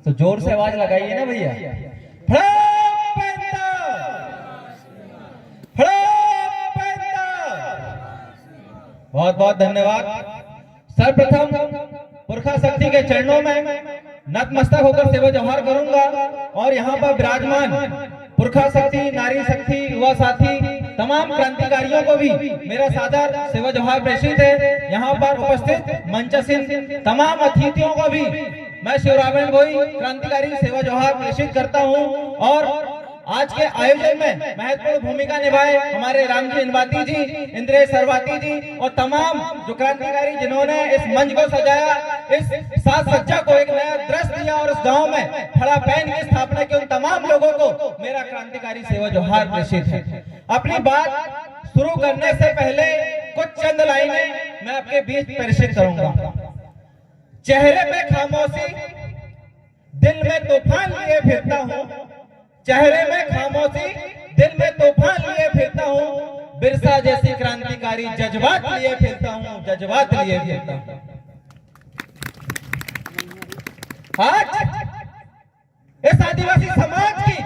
तो जोर से आवाज लगाइए ना भैया। बहुत बहुत धन्यवाद। सर्वप्रथम पुरखा शक्ति के चरणों में नतमस्तक होकर सेवा जोहार करूंगा और यहाँ पर विराजमान पुरखा शक्ति, नारी शक्ति, युवा साथी, तमाम क्रांतिकारियों को भी मेरा सादर सेवा जोहार प्रेषित है। यहाँ पर उपस्थित मंचासीन तमाम अतिथियों को भी मैं शिवरामन भोई क्रांतिकारी सेवा जोहार प्रेषित करता हूँ। और आज के आयोजन में महत्वपूर्ण भूमिका निभाए हमारे रामजी इनवाती जी, इंद्रेश सरवाती जी और तमाम जो क्रांतिकारी जिन्होंने इस मंच को सजाया, इस साज सज्जा को एक नया दृश्य दिया और इस गांव में खड़ा पैन की स्थापना की, उन तमाम लोगों को मेरा क्रांतिकारी सेवा जोहार प्रेषित है। अपनी बात शुरू करने से पहले कुछ चंद लाइनें मैं आपके बीच प्रेषित करूंगा। चेहरे पे खामोशी, दिल में तूफान लिए फिरता हूँ। चेहरे में खामोशी, दिल में तूफान लिए फिरता हूँ। बिरसा जैसी क्रांतिकारी जज्बात लिए फिरता हूँ, जज्बात लिए फिरता हूँ। आज इस आदिवासी समाज की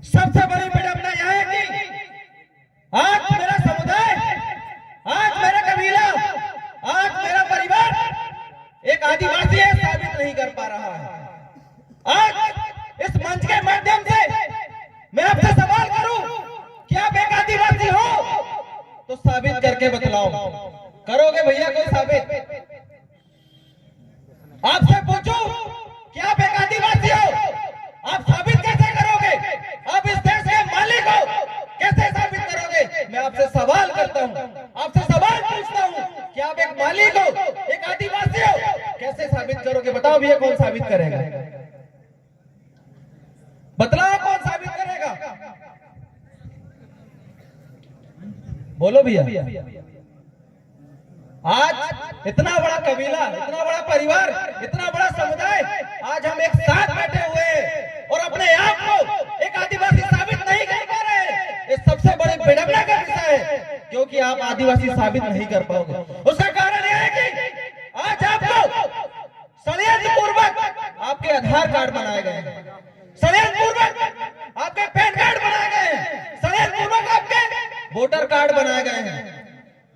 सबसे बड़ी विडंबना यह है कि आज मेरा समुदाय, आज मेरा कबीला, आज मेरा परिवार एक आदिवासी है साबित नहीं कर पा रहा है। आज इस मंच के माध्यम से मैं आपसे सवाल करूं कि आप एक आदिवासी हो तो साबित करके बतलाओ। करोगे भैया कोई साबित? आपसे पूछूं कि आप एक आदिवासी हो, आप साबित कैसे करोगे? आप इस देश के मालिक हो, कैसे साबित करोगे? मैं आपसे सवाल करता हूं, आपसे सवाल पूछता हूं कि आप एक मालिक हो, एक आदिवासी हो, कैसे साबित करोगे? बताओ भैया, कौन साबित करेगा? बतलाओ कौन साबित करेगा? बोलो भैया। आज इतना बड़ा कबीला, इतना बड़ा परिवार, इतना बड़ा समुदाय, आज हम एक साथ बैठे हुए हैं और अपने आप को एक आदिवासी साबित नहीं कर पा रहे। ये सबसे बड़ी विडंबना का विषय है, क्योंकि आप आदिवासी साबित नहीं कर पाओगे। उसका कारण यह है कि आज आपको षड्यंत्र पूर्वक आपके आधार कार्ड बनाए गए हैं, षड्यंत्र पूर्वक आपके पैन कार्ड बनाए गए हैं, षड्यंत्र पूर्वक आपके वोटर कार्ड बनाए गए हैं।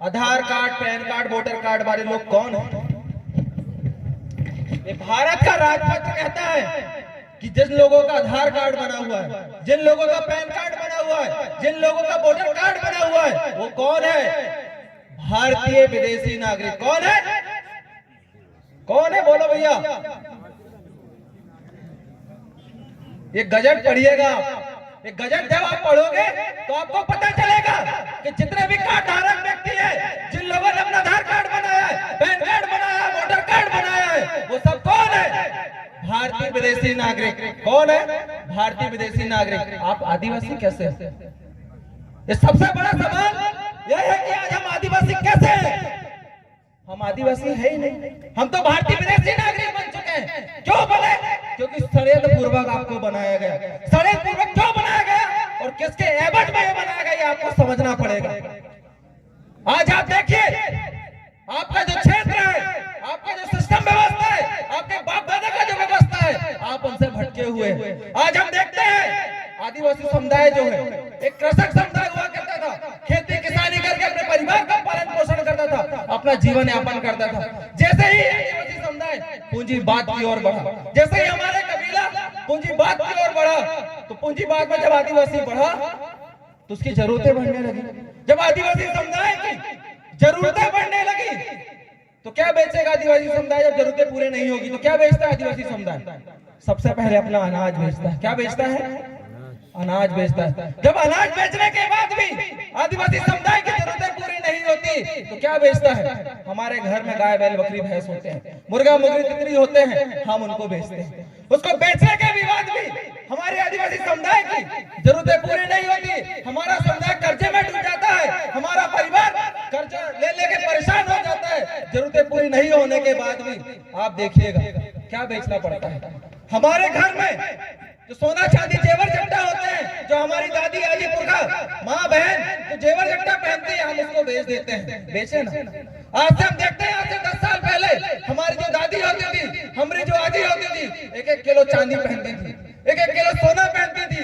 Aadhaar card, PAN card, voter card वाले लोग कौन है? ये भारत का राजपत्र कहता है कि जिन लोगों का आधार कार्ड बना हुआ है, जिन लोगों का पैन कार्ड बना हुआ है, जिन लोगों का वोटर कार्ड बना हुआ है, वो कौन है? भारतीय विदेशी नागरिक। कौन है? कौन है? बोलो भैया। ये गजट पढ़िएगा। ये गजट जब आप पढ़ोगे तो आपको पता चलेगा कि जितने भी कार्ड धारक व्यक्ति है, जिन लोगों ने अपना आधार कार्ड बनाया है, पैन कार्ड बनाया है, वोटर कार्ड बनाया है, वो सब कौन है? भारतीय विदेशी नागरिक। कौन है? भारतीय विदेशी नागरिक। आप आदिवासी कैसे? ये सबसे बड़ा सवाल यह है कि आज हम आदिवासी कैसे हैं? हम आदिवासी है ही नहीं, हम तो भारतीय विदेशी नागरिक बन चुके हैं। क्यों बने? क्योंकि षड्यंत्र पूर्वक आपको बनाया गया। षड्यंत्र पूर्वक क्यों बनाया गया और किसके एवज में बनाया गया, ये आपको समझना पड़ेगा। आज आप देखिए, आपका जो क्षेत्र है, आपका जो सिस्टम व्यवस्था है, आपके बाप दादा का जो व्यवस्था है, आप उनसे भटके हुए। आज हम देखते हैं आदिवासी समुदाय जो है एक कृषक समुदाय हुआ करता था, खेती किसानी करके अपने परिवार का पालन पोषण करता था, अपना जीवन यापन करता था। जैसे ही आदिवासी समुदाय पूंजीवाद की ओर बढ़ा, जैसे ही हमारे कबीला पूंजीवाद की ओर बढ़ा, तो पूंजीवाद में जब आदिवासी बढ़ा तो उसकी जरूरतें बढ़ने लगी। जब आदिवासी समुदाय की जरूरतें बढ़ने लगी तो क्या बेचेगा आदिवासी समुदाय? जब जरूरतें पूरी नहीं होगी तो क्या बेचता है आदिवासी समुदाय? सबसे पहले अपना अनाज बेचता है। क्या बेचता है? अनाज बेचता है। जब अनाज बेचने के बाद भी आदिवासी समुदाय की जरूरतें पूरी नहीं होती तो क्या बेचता है? हमारे घर में गाय, बैल, बकरी, भैंस होते हैं, मुर्गा, मुर्गी, तितली होते हैं, हम उनको बेचते हैं। उसको बेचने के भी बाद भी हमारे आदिवासी समुदाय की जरूरतें पूरी नहीं होती, हमारा समुदाय कर्जे में डूब जाता है, हमारा परिवार कर्जा ले लेके परेशान हो जाता है। जरूरतें पूरी नहीं होने के बाद भी आप देखिएगा क्या बेचना पड़ता है। हमारे घर में जो सोना चांदी जेवर जट्टा होते हैं, जो हमारी दादी आजी पुरखा माँ बहन तो जेवर जट्टा पहनती है, हम उसको बेच देते हैं। बेचे ना। आज से हम देखते हैं, आज से 10 साल पहले हमारी जो दादी होती किलो चांदी पहनती थी, 1-1 किलो सोना पहनती थी,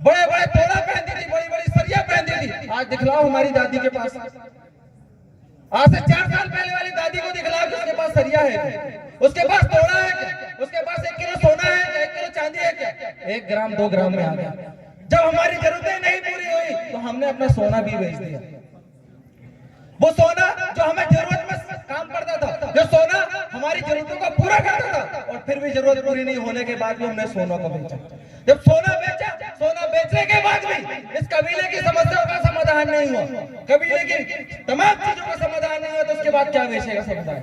बड़े बड़े तोड़ा पहनती थी, बड़ी बड़ी सरिया पहनती थी। आज दिखलाओ हमारी दादी के पास, आज से 4 साल पहले वाली दादी को दिखलाओ कि उसके पास सरिया है, उसके पास तोड़ा है, उसके पास 1 किलो सोना है, 1 किलो चांदी है क्या? 1 ग्राम 2 ग्राम में आ गया। जब हमारी जरूरतें नहीं पूरी हुई तो हमने अपना सोना भी बेच दिया। वो सोना जो हमें जरूरत में काम करता था, जो सोना हमारी जरूरतों को पूरा करता था, और फिर भी जरूरत पूरी नहीं होने के बाद भी हमने सोना को बेचा। जब सोना बेचा, सोना बेचने के बाद भी इस कबीले की समस्याओं का समाधान नहीं हुआ, कबीले की तमाम चीजों का समाधान नहीं हुआ, तो उसके बाद क्या बेचेगा समुदाय?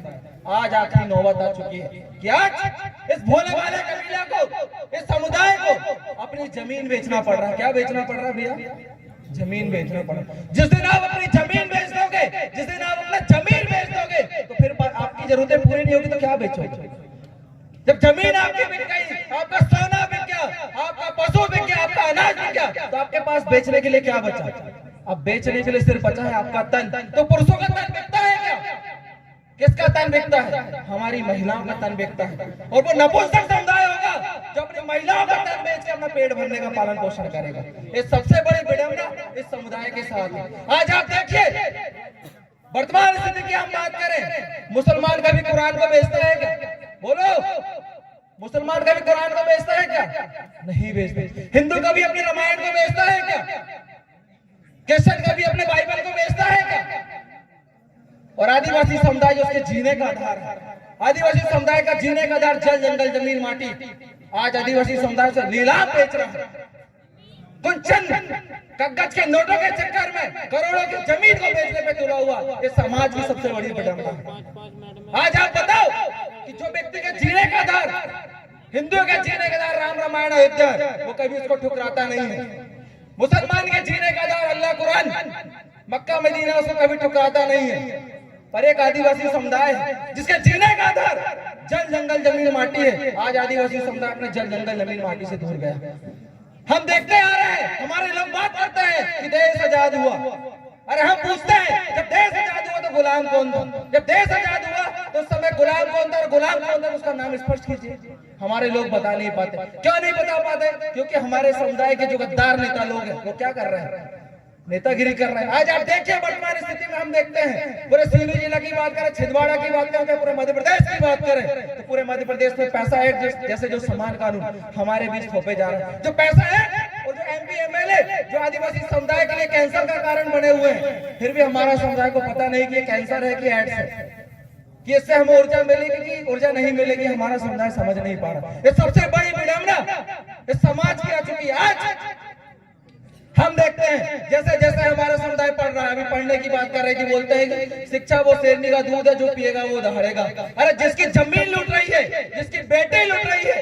आज आखिरी नौबत आ चुकी है कि आज इस भोले वाले कबीले को, इस समुदाय को अपनी जमीन बेचना पड़ रहा है। क्या बेचना पड़ रहा है भैया? जमीन बेचना पड़ रहा है। जिस दिन आप अपनी जमीन बेच दोगे, जिस दिन आप अपना जमीन बेच दोगे, तो फिर आपकी जरूरतें पूरी नहीं होगी तो क्या बेचोगे? जब जमीन आपकी बिक गई, आपका सोना बिक गया, आपका पशु बिक गया, आपका अनाज बिक गया, तो आपके पास बेचने के लिए क्या बचा? अब बेचने के लिए सिर्फ बचा है आपका तन। तो पुरुषों का तन बिकता है क्या? किसका तन बिकता है? हमारी महिलाओं का तन बिकता है। और वो नपुंसक समुदाय होगा जो अपनी महिलाओं का तन बेच के अपना पेट भरने का पालन पोषण करेगा। ये सबसे बड़ी विडंबना इस समुदाय के साथ है। आज आप देखिए, वर्तमान स्थिति की हम बात करें, मुसलमान कभी कुरान को बेचता है क्या? बोलो, मुसलमान कभी कुरान को बेचता है क्या? नहीं बेचते। हिंदू कभी अपने रामायण को बेचता है क्या? क्रिश्चियन कभी अपने बाइबल को बेचता है क्या? और आदिवासी समुदाय जो उसके जीने का आधार है, आदिवासी समुदाय का जीने का आधार जल, जंगल, जमीन, माटी, आज आदिवासी समुदाय से नीलाम बेच रहा है। कुछ चंद कागज के नोटों के चक्कर में करोड़ों की जमीन को बेचने पे तुला हुआ ये समाज की सबसे बड़ी विडंबना है। आज आप बताओ कि जो व्यक्ति के जीने का आधार, हिंदुओं के जीने का आधार राम रामायण अयोध्या, वो कभी उसको ठुकराता नहीं है। मुसलमान के जीने का आधार अल्लाह कुरान, मक्का मदीना, उसको कभी ठुकराता नहीं है। पर एक आदिवासी समुदाय है जिसके जीने का आधार जल, जंगल, जमीन, माटी है। आज आदिवासी समुदाय अपने जल, जंगल, जमीन, माटी से दूर गया। हम देखते आ रहे हैं, हमारे लोग बात करते हैं कि देश आजाद हुआ। अरे हम पूछते हैं, जब देश आजाद हुआ तो गुलाम कौन था? जब देश आजाद हुआ तो उस समय गुलाम कौन था? और गुलाम कौन था उसका नाम स्पष्ट कीजिए। हमारे लोग बता नहीं पाते। क्यों नहीं बता पाते? क्योंकि हमारे समुदाय के जो गद्दार नेता लोग हैं वो क्या कर रहे हैं? नेतागिरी कर रहे हैं। आज आप देखिए, वर्तमान स्थिति में हम देखते हैं, पूरे सिवनी जिला की बात करें, छिंदवाड़ा की बात करें, पूरे मध्य प्रदेश की बात करें, तो पूरे मध्य प्रदेश में पैसा एक्ट जैसे जो समान कानून हमारे बीच थोपे जा रहे हैं। जो पैसा है और जो MP MLA जो आदिवासी समुदाय के लिए कैंसर का कारण बने हुए हैं, फिर भी हमारा समुदाय को पता नहीं कि ये कैंसर है कि एड्स है, कि इससे हमें ऊर्जा मिलेगी कि ऊर्जा नहीं मिलेगी, हमारा समुदाय समझ नहीं पा रहा। ये सबसे बड़ी विडंबना इस समाज की आ चुकी है। आज हम देखते हैं जैसे जैसे हमारा समुदाय पढ़ रहा है, अभी पढ़ने की बात कर रहे हैं कि बोलते हैं कि शिक्षा वो शेरनी का दूध है, जो पिएगा वो दहाड़ेगा। अरे जिसकी जमीन लूट रही है, जिसकी बेटी लूट रही है,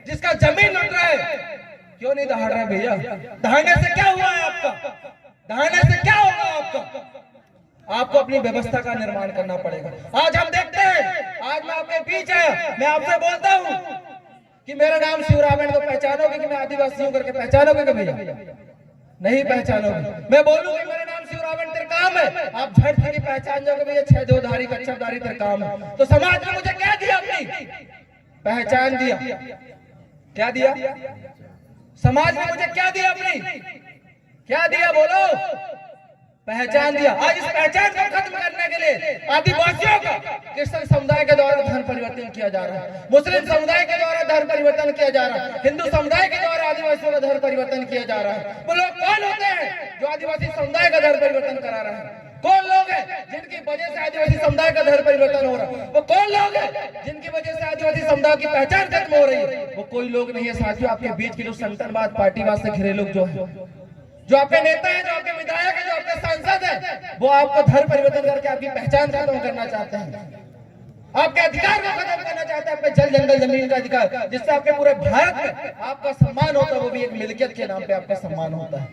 जिसका जमीन लूट रहा है, क्यों नहीं दहाड़ रहा भैया? दहाड़ने से क्या हुआ है आपका? दहाड़ने से क्या होगा आपका? आपको अपनी व्यवस्था का निर्माण करना पड़ेगा। आज हम देखते हैं, आज मैं आपके बीच आया, मैं आपसे बोलता हूँ कि मेरा नाम शिवरावण, तो पहचानोगे कि मैं आदिवासी हूँ करके पहचानोगे कि भैया? नहीं पहचानोगे। मैं बोलूंगी मेरा नाम शिवरावण त्रिकाम है, आप झट से पहचान जाओगे भैया 6 देवधारी कच्छपधारी त्रिकाम है। तो समाज ने मुझे क्या दिया? अपनी पहचान दिया। क्या दिया? समाज ने मुझे क्या दिया? अपनी क्या दिया? बोलो। पहचान दिया। आज इस पहचान को खत्म करने के लिए आदिवासियों का क्रिश्चियन समुदाय के द्वारा धर्म परिवर्तन किया जा रहा है, मुस्लिम समुदाय के द्वारा धर्म परिवर्तन किया जा रहा है, हिंदू समुदाय के द्वारा आदिवासियों का धर्म परिवर्तन किया जा रहा है। वो लोग कौन होते हैं जो आदिवासी समुदाय का धर्म परिवर्तन करा रहे हैं? कौन लोग हैं जिनकी वजह से आदिवासी समुदाय का धर्म परिवर्तन हो रहा है? वो कौन लोग हैं जिनकी वजह से आदिवासी समुदाय की पहचान खत्म हो रही है? वो कोई लोग नहीं है साथियों, आपके बीच के जो संतरवाद, पार्टीवाद से घिरे लोग जो है, जो आपके नेता है, जो आपके विधायक है, जो आपके सांसद है, वो आपको धर्म परिवर्तन करके आपकी पहचान खत्म करना चाहते हैं, आपके अधिकार को खत्म करना चाहते हैं, आपके जल, जंगल, जमीन का अधिकार, जिससे आपके पूरे भारत में आपका सम्मान होता है, वो भी एक मिल्कियत के नाम पे आपका सम्मान होता है।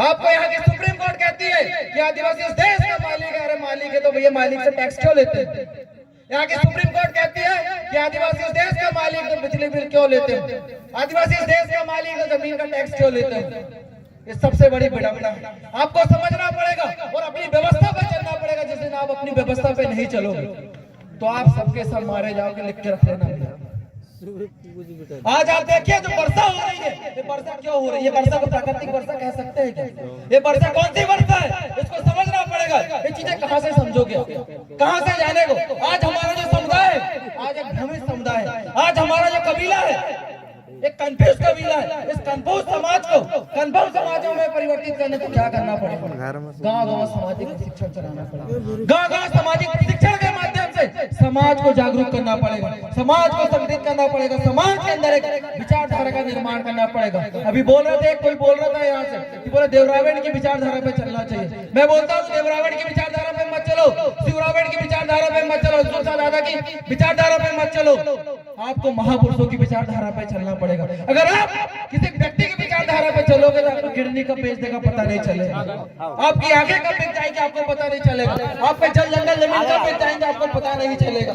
आपको यहाँ की सुप्रीम कोर्ट कहती है कि आदिवासी इस देश का मालिक है। अरे मालिक है तो भैया मालिक से टैक्स क्यों लेते हैं? यहाँ की सुप्रीम कोर्ट कहती है कि आदिवासी इस देश का मालिक, तो बिजली बिल क्यों लेते हैं? आदिवासी इस देश का मालिक, तो जमीन का टैक्स क्यों लेते हैं? ये सबसे बड़ी विडंबना है। आपको समझना पड़ेगा और अपनी व्यवस्था पर चलना पड़ेगा। जिस दिन आप अपनी व्यवस्था पे नहीं चलोगे तो आप सबके सब मारे जाओगे, लिख के रख लेना भैया। आज आप देखिए जो वर्षा हो रही है, ये वर्षा क्यों हो रही है? वर्षा को प्राकृतिक वर्षा कह सकते हैं क्या? ये वर्षा कौन सी वर्षा है, इसको समझना पड़ेगा। ये चीजें कहाँ से समझोगे, कहाँ से जाने को? आज हमारा जो समुदाय है, आज एक भ्रमित समुदाय है, आज हमारा जो कबीला है एक कंफ्यूज कबीला है। इस कंफ्यूज समाजों में परिवर्तित करने को क्या करना पड़ेगा? गांव-गांव सामाजिक शिक्षण चलाना पड़ेगा। गांव-गांव सामाजिक शिक्षण के माध्यम से समाज को जागरूक करना पड़ेगा, समाज को संगठित करना पड़ेगा, समाज के अंदर एक विचारधारा का निर्माण करना पड़ेगा। अभी बोल रहे थे, कोई बोल रहा था यहाँ से कि बोले देवरावण की विचारधारा पे चलना चाहिए। मैं बोलता हूँ देवरावण की विचारधारा पे मत चलो, शिवरावण की विचारधारा पे मत चलो, तुलसा दादा की विचारधारा पे मत चलो, आपको महापुरुषों की विचारधारा पे चलना पड़ेगा। अगर आप किसी व्यक्ति की विचारधारा पे चलोगे तो आपको किडनी कब बेच देगा पता नहीं चलेगा, आपकी आंखें कब बिक जाएंगी आपको पता नहीं चलेगा, आप पे जल जंगल जमीन कब बिक जाएंगे आपको पता नहीं चलेगा।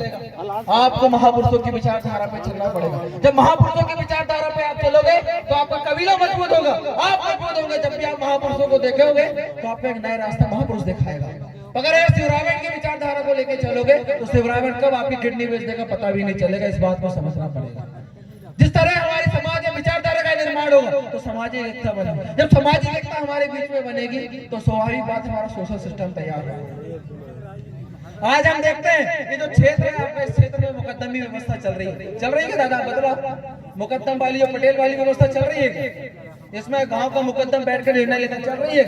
आपको महापुरुषों की विचारधारा पे चलना पड़ेगा। जब महापुरुषों की विचारधारा पे आप चलोगे तो आपका कबीला मजबूत होगा, आप मजबूत होंगे। जब भी आप महापुरुषों को देखोगे तो आपको एक नया रास्ता महापुरुष दिखाएगा। अगर आप शिवरावण की विचारधारा को लेकर चलोगे तो शिवरावण कब आपकी किडनी बेच देगा पता भी नहीं चलेगा। इस बात को समझना पड़ेगा। जिस तरह हमारे समाज में विचारधारा का निर्माण होगा तो सामाजिक एकता बनेगी। जब सामाजिक एकता हमारे बीच में बनेगी तो स्वाभाविक बात हमारा सोशल सिस्टम तैयार होगा। आज हम देखते हैं ये जो क्षेत्र है, आपका इस क्षेत्र में मुकद्दमी व्यवस्था चल रही है दादा, बदला मुकद्दम वाली और पटेल वाली व्यवस्था चल रही है। इसमें गांव का मुकद्दम बैठ कर निर्णय लेना चल रही है।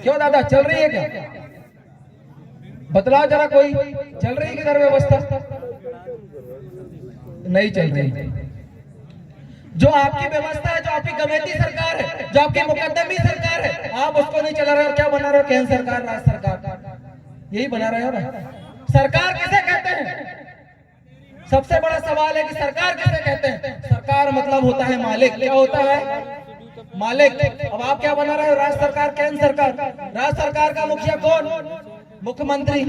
क्यों दादा चल रही है क्या? बतलाओ जरा, कोई चल रही है किधर व्यवस्था? नहीं चल रही। जो आपकी व्यवस्था है, जो आपकी कमेटी सरकार है, जो आपकी मुकद्दमी सरकार है, आप उसको नहीं चला रहे हो। क्या बना रहे हो? केंद्र सरकार, राज्य सरकार, यही बना रहे हो ना। सरकार किसे कहते हैं? सबसे बड़ा सवाल है कि सरकार किसे कहते हैं? सरकार मतलब होता है मालिक। क्या होता है? मालिक। अब आप क्या बना रहे हो? राज्य सरकार, केंद्र सरकार। राज्य सरकार का मुखिया कौन? मुख्यमंत्री।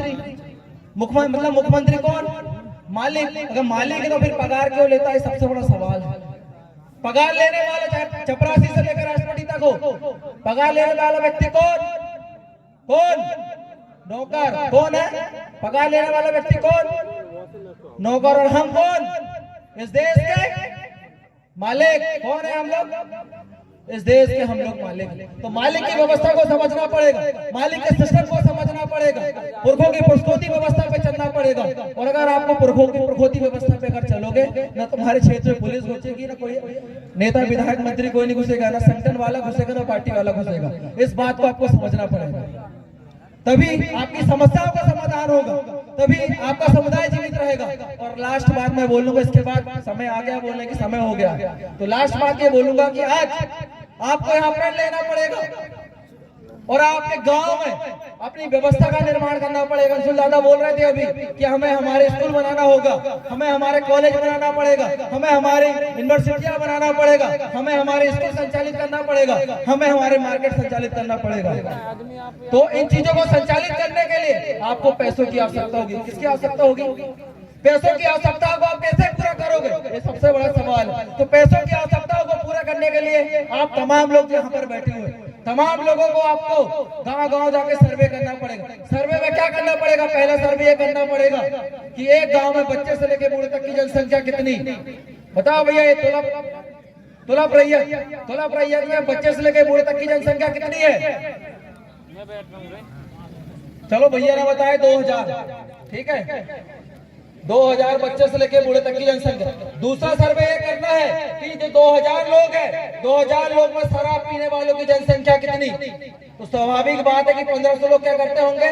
मतलब मुख्यमंत्री कौन? मालिक। अगर मालिक है तो फिर पगार क्यों लेता है? सबसे बड़ा सवाल है। पगार लेने वाले चाहे चपरासी से लेकर राष्ट्रपति तक हो, पगार लेने वाला व्यक्ति कौन? नौकर। कौन है पगार लेने वाला व्यक्ति? कौन? नौकर। और हम कौन? इस देश के मालिक। कौन है हम लोग? इस देश के हम लोग मालिक। तो मालिक की व्यवस्था को समझना पड़ेगा, मालिक के सिस्टम को समझना पड़ेगा, पुरखों की पुरुषोत्ती व्यवस्था पे चलना पड़ेगा। और अगर आपको पुरखों की पुरुषोत्ती व्यवस्था पे अगर चलोगे ना, तुम्हारे क्षेत्र में पुलिस घुसेगी, ना कोई नेता विधायक मंत्री कोई नहीं घुसेगा, ना संगठन वाला घुसेगा, ना पार्टी वाला घुसेगा। इस बात को आपको समझना पड़ेगा, तभी आपकी समस्याओं का समाधान होगा, तभी आपका समुदाय जीवित रहेगा। और लास्ट बात मैं बोलूंगा, इसके बाद समय आ गया, बोलने की समय हो गया, तो लास्ट बात ये बोलूंगा कि आज आपको यहाँ पर लेना पड़ेगा और आपके गांव में अपनी व्यवस्था का निर्माण करना पड़ेगा। अंशुल दादा बोल रहे थे अभी कि हमें हमारे स्कूल बनाना होगा, हमें हमारे कॉलेज बनाना पड़ेगा, हमें हमारी यूनिवर्सिटियां बनाना पड़ेगा, हमें हमारे स्कूल संचालित करना पड़ेगा, हमें हमारे मार्केट संचालित करना पड़ेगा। तो इन चीजों को संचालित करने के लिए आपको पैसों की आवश्यकता होगी। किसकी आवश्यकता होगी? पैसों की आवश्यकता को आप कैसे पूरा करोगे? ये सबसे बड़ा सवाल है। तो पैसों की आवश्यकताओं को पूरा करने के लिए आप तमाम लोग यहाँ पर बैठे हुए, तमाम लोगों को आपको गांव-गांव जाके सर्वे करना पड़ेगा। सर्वे में क्या करना पड़ेगा? पहला सर्वे ये करना पड़ेगा कि एक गांव में बच्चे से लेकर बूढ़े तक की जनसंख्या कितनी? बताओ भैया, ये तुलप रैयत में बच्चे से लेकर बूढ़े तक की जनसंख्या कितनी है? चलो भैया ने बताया 2000, ठीक है, 2000 बच्चे से लेकर बूढ़े तक की जनसंख्या। दूसरा सर्वे ये करना है कि जो 2000 लोग हैं, 2000 लोग में शराब पीने वालों की जनसंख्या कितनी? तो स्वाभाविक बात है कि 1500 लोग क्या करते होंगे?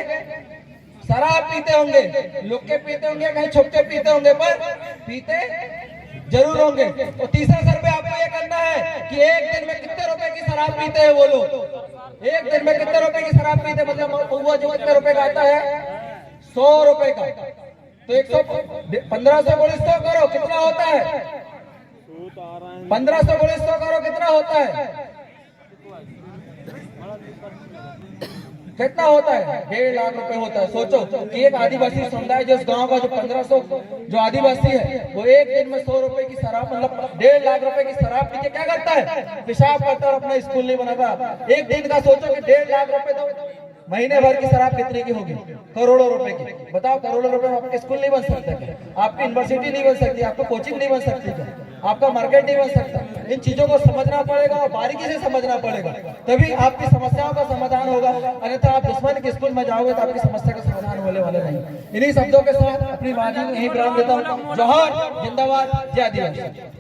शराब पीते होंगे। लोग के पीते होंगे, कहीं छुप के पीते होंगे, पर पीते जरूर होंगे। तो तीसरा सर्वे आपको ये करना है कि एक दिन में कितने रुपए की शराब पीते हैं वो लोग? एक दिन में कितने रुपए की शराब पीते? मतलब वो जो कितने रुपए का आता है? 100 रुपए का। तो 1500 गुणित 100 करो, कितना होता है? 1500 गुणित 100 करो, कितना होता है? कितना होता है? 1.5 लाख रुपए होता है। सोचो कि एक आदिवासी समुदाय जो इस गांव का जो 1500 जो आदिवासी है वो एक दिन में 100 रुपए की शराब, मतलब 1.5 लाख रुपए की शराब पी के क्या करता है? पेशाब करता है और अपना स्कूल नहीं बनाता। एक दिन का सोचो कि 1.5 लाख रुपए तो महीने भर की शराब कितने की होगी? करोड़ों रुपए की। बताओ, करोड़ों रुपए में आपके स्कूल नहीं बन सकता क्या? आपकी यूनिवर्सिटी नहीं बन सकती, आपको कोचिंग नहीं बन सकती क्या? आपका मार्केट नहीं बन सकता? इन चीजों को समझना पड़ेगा और बारीकी से समझना पड़ेगा, तभी आपकी समस्याओं का समाधान होगा। अन्यथा आप दुश्मन के स्कूल में जाओगे तो आपकी समस्या का समाधान होने वाले नहीं। इन्हीं शब्दों के साथ अपनी वाणी में यही विराम देता हूँ। जोहार, जिंदाबाद, जय आदिवासी।